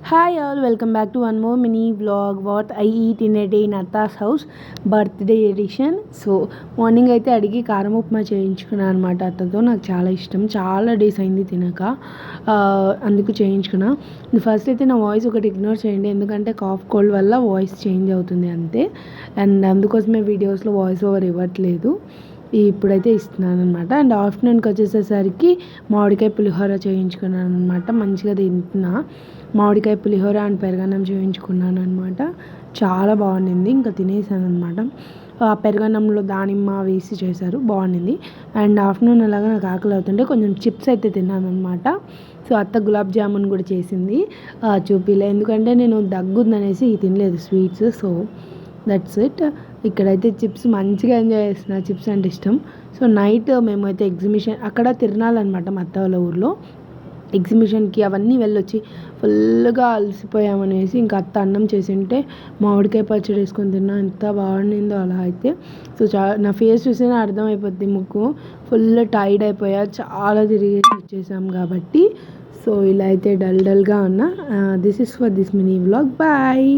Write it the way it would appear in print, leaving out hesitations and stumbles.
Hi all, welcome back to one more mini vlog what I eat in a day in Atta's house birthday edition. So morning అయితే అడిగి కారం ఉప్మా చేయించుకున్నాను అనమాట అత్తతో. నాకు చాలా ఇష్టం, చాలా డేస్ అయింది తినక, అందుకు చేయించుకున్నా. ఫస్ట్ అయితే నా వాయిస్ ఒకటి ఇగ్నోర్ చేయండి, ఎందుకంటే కాఫ్ కోల్డ్ వల్ల వాయిస్ చేంజ్ అవుతుంది అంతే. అండ్ అందుకోసమే వీడియోస్లో వాయిస్ ఓవర్ ఇవ్వట్లేదు, ఇప్పుడైతే ఇస్తున్నాను అనమాట. అండ్ ఆఫ్టర్నూన్కి వచ్చేసేసరికి మామిడికాయ పులిహోర చేయించుకున్నాను అనమాట. మంచిగా తింటున్నా, మామిడికాయ పులిహోర అండ్ పెరుగన్నం చేయించుకున్నాను అనమాట. చాలా బాగుండింది, ఇంకా తినేసాను అనమాట. ఆ పెరుగన్నంలో దానిమ్మ వేసి చేశారు, బాగుండింది. అండ్ ఆఫ్టర్నూన్ అలాగా నాకు ఆకలి అవుతుంటే కొంచెం చిప్స్ అయితే తిన్నాను అనమాట. సో అత్త గులాబ్ జామున్ కూడా చేసింది, చూపిలే, ఎందుకంటే నేను దగ్గుందనేసి తినలేదు స్వీట్స్. So that's it. ఇక్కడైతే చిప్స్ మంచిగా ఎంజాయ్ చేస్తున్నా, చిప్స్ అంటే ఇష్టం. సో నైట్ మేమైతే ఎగ్జిబిషన్ అక్కడ తిరణాలన్నమాట మా అత్త వాళ్ళ ఊర్లో, ఎగ్జిబిషన్కి అవన్నీ వెళ్ళొచ్చి ఫుల్గా అలసిపోయామనేసి ఇంకా అత్త అన్నం చేసింటే మామిడికాయ పచ్చడి వేసుకొని తిన్నా, ఎంత బాగుండిందో అలా అయితే. సో నా ఫేస్ చూసినా అర్థమైపోద్ది, ముక్కు ఫుల్ టైర్డ్ అయిపోయా, చాలా తిరిగేసి వచ్చేసాం కాబట్టి. సో ఇలా అయితే డల్గా ఉన్నా. This is for this mini vlog, bye.